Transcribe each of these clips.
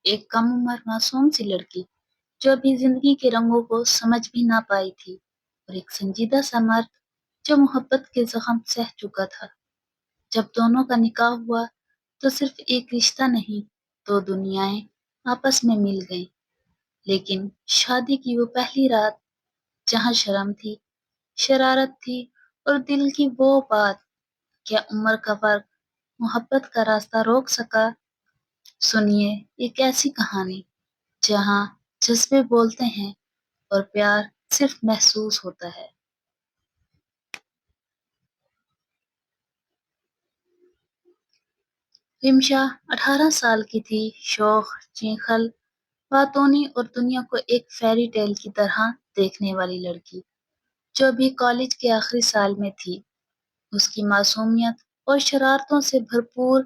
ایک کم عمر معصوم سی لڑکی جو ابھی زندگی کے رنگوں کو سمجھ بھی نہ پائی تھی، اور ایک سنجیدہ سا مرد جو محبت کے زخم سہ چکا تھا۔ جب دونوں کا نکاح ہوا تو صرف ایک رشتہ نہیں، دو دنیایں آپس میں مل گئیں۔ لیکن شادی کی وہ پہلی رات، جہاں شرم تھی، شرارت تھی، اور دل کی وہ بات، کیا عمر کا فرق محبت کا راستہ روک سکا؟ سنیے ایک ایسی کہانی جہاں جذبے بولتے ہیں اور پیار صرف محسوس ہوتا ہے۔ رمشا 18 سال کی تھی، شوخ، چینخل، باتونی اور دنیا کو ایک فیری ٹیل کی طرح دیکھنے والی لڑکی جو ابھی کالج کے آخری سال میں تھی۔ اس کی معصومیت اور شرارتوں سے بھرپور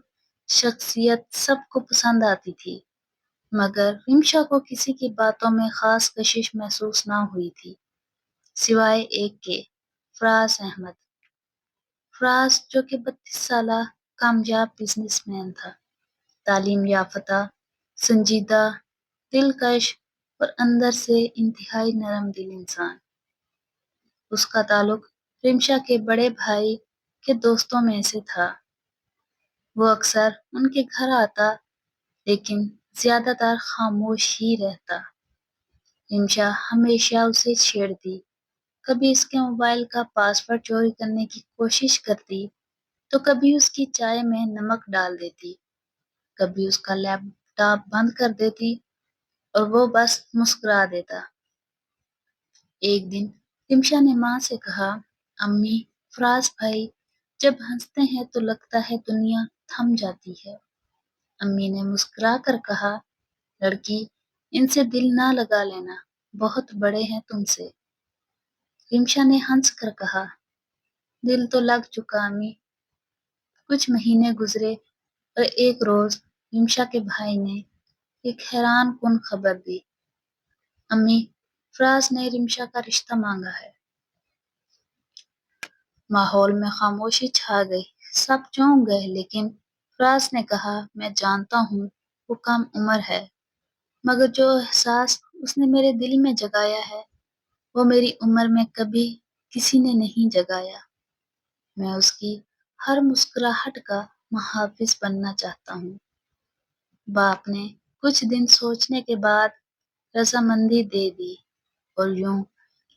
شخصیت سب کو پسند آتی تھی، مگر رمشا کو کسی کی باتوں میں خاص کشش محسوس نہ ہوئی تھی، سوائے ایک کے، فراز احمد۔ فراز جو کہ 32 سالہ کامیاب بزنس مین تھا، تعلیم یافتہ، سنجیدہ، دلکش اور اندر سے انتہائی نرم دل انسان۔ اس کا تعلق رمشا کے بڑے بھائی کے دوستوں میں سے تھا۔ وہ اکثر ان کے گھر آتا، لیکن زیادہ تر خاموش ہی رہتا۔ رمشا ہمیشہ اسے چھیڑتی، کبھی اس کے موبائل کا پاس ورڈ چوری کرنے کی کوشش کرتی، تو کبھی اس کی چائے میں نمک ڈال دیتی، کبھی اس کا لیپ ٹاپ بند کر دیتی اور وہ بس مسکرا دیتا۔ ایک دن رمشا نے ماں سے کہا، امی، فراز بھائی جب ہنستے ہیں تو لگتا ہے دنیا تھم جاتی ہے۔ امی نے مسکرا کر کہا، لڑکی، ان سے دل نہ لگا لینا، بہت بڑے ہیں تم سے۔ رمشا نے ہنس کر کہا، دل تو لگ چکا امی۔ کچھ مہینے گزرے اور ایک روز رمشا کے بھائی نے ایک حیران کن خبر دی، امی، فراز نے رمشا کا رشتہ مانگا ہے۔ ماحول میں خاموشی چھا گئی، سب چونک گئے، لیکن فراز نے کہا، میں جانتا ہوں وہ کم عمر ہے، مگر جو احساس اس نے میرے دل میں جگایا ہے وہ میری عمر میں کبھی کسی نے نہیں جگایا۔ میں اس کی ہر مسکراہٹ کا محافظ بننا چاہتا ہوں۔ باپ نے کچھ دن سوچنے کے بعد رضامندی دے دی، اور یوں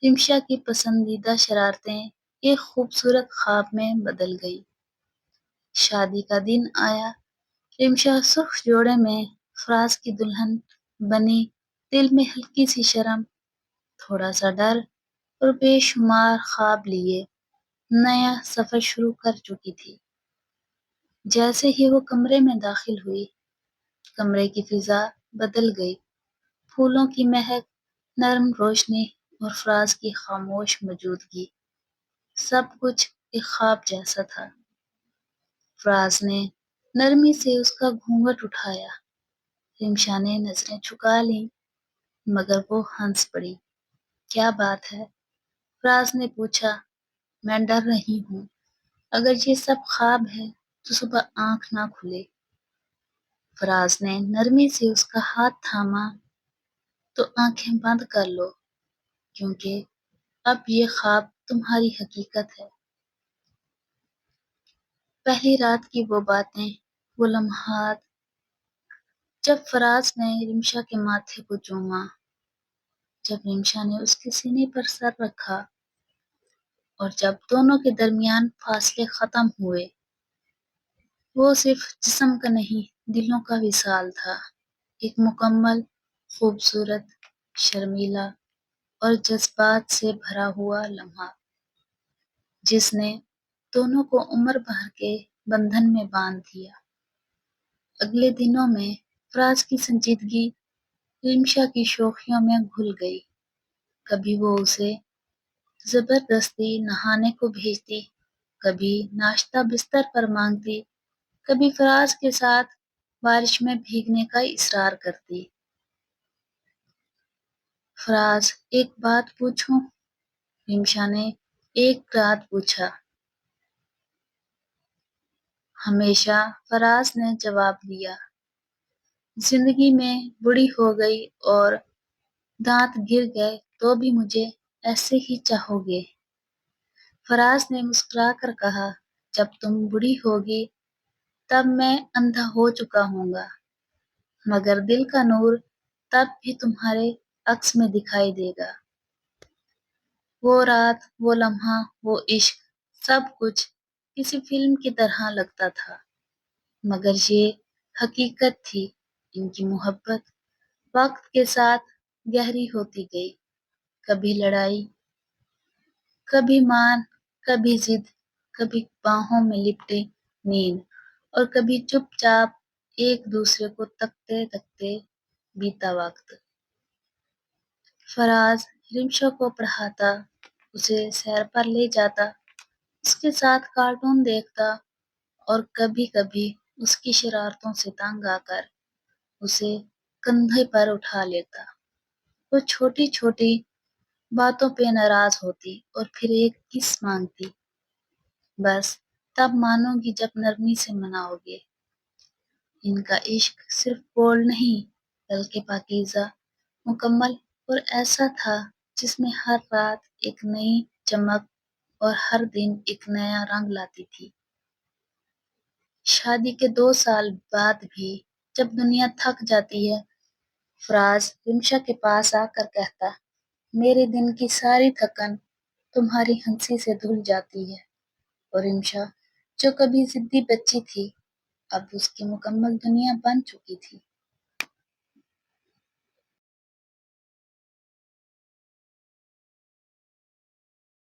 رمشا کی پسندیدہ شرارتیں ایک خوبصورت خواب میں بدل گئیں۔ شادی کا دن آیا، رمشا سرخ جوڑے میں فراز کی دلہن بنی، دل میں ہلکی سی شرم، تھوڑا سا ڈر اور بے شمار خواب لیے نیا سفر شروع کر چکی تھی۔ جیسے ہی وہ کمرے میں داخل ہوئی، کمرے کی فضا بدل گئی، پھولوں کی مہک، نرم روشنی اور فراز کی خاموش موجودگی، سب کچھ ایک خواب جیسا تھا۔ فراز نے نرمی سے اس کا گھونگھٹ اٹھایا، رمشا نے نظریں جھکا لیں، مگر وہ ہنس پڑی۔ کیا بات ہے؟ فراز نے پوچھا۔ میں ڈر رہی ہوں، اگر یہ سب خواب ہے تو صبح آنکھ نہ کھلے۔ فراز نے نرمی سے اس کا ہاتھ تھاما، تو آنکھیں بند کر لو، کیونکہ اب یہ خواب تمہاری حقیقت ہے۔ پہلی رات کی وہ باتیں، وہ لمحات، جب فراز نے رمشا کے ماتھے کو چوما، جب رمشا نے اس کے سینے پر سر رکھا، اور جب دونوں کے درمیان فاصلے ختم ہوئے، وہ صرف جسم کا نہیں، دلوں کا وصال تھا، ایک مکمل، خوبصورت، شرمیلا اور جذبات سے بھرا ہوا لمحہ، جس نے دونوں کو عمر بھر کے بندھن میں باندھ دیا۔ اگلے دنوں میں فراز کی سنجیدگی رمشا کی شوخیوں میں گھل گئی۔ کبھی وہ اسے زبردستی نہانے کو بھیجتی، کبھی ناشتہ بستر پر مانگتی، کبھی فراز کے ساتھ بارش میں بھیگنے کا اصرار کرتی۔ فراز، ایک بات پوچھوں؟ رمشا نے ایک رات پوچھا۔ ہمیشہ فراز نے جواب دیا، زندگی میں بوڑھی ہو گئی اور دانت گر گئے تو بھی مجھے ایسے ہی چاہو گے۔ فراز نے مسکرا کر کہا، جب تم بوڑھی ہوگی تب میں اندھا ہو چکا ہوں گا، مگر دل کا نور تب بھی تمہارے عکس میں دکھائی دے گا۔ وہ رات، وہ لمحہ، وہ عشق، سب کچھ کسی فلم کی طرح لگتا تھا، مگر یہ حقیقت تھی۔ ان کی محبت وقت کے ساتھ گہری ہوتی گئی، کبھی لڑائی، کبھی مان، کبھی ضد، کبھی باہوں میں لپٹے نیند، اور کبھی چپ چاپ ایک دوسرے کو تکتے تکتے بیتا وقت۔ فراز رمشا کو پڑھاتا، اسے سیر پر لے جاتا، اس کے ساتھ کارٹون دیکھتا اور کبھی کبھی اس کی شرارتوں سے تنگ آ کر اسے کندھے پر اٹھا لیتا۔ وہ چھوٹی چھوٹی باتوں پہ ناراض ہوتی اور پھر ایک کس مانگتی، بس تب مانو گی جب نرمی سے مناؤ گے۔ ان کا عشق صرف بول نہیں بلکہ پاکیزہ، مکمل اور ایسا تھا جس میں ہر رات ایک نئی چمک اور ہر دن ایک نیا رنگ لاتی تھی۔ شادی کے 2 سال بعد بھی جب دنیا تھک جاتی ہے، فراز رمشا کے پاس آ کر کہتا، میرے دن کی ساری تھکن تمہاری ہنسی سے دھل جاتی ہے۔ اور رمشا جو کبھی ضدی بچی تھی اب اس کی مکمل دنیا بن چکی تھی۔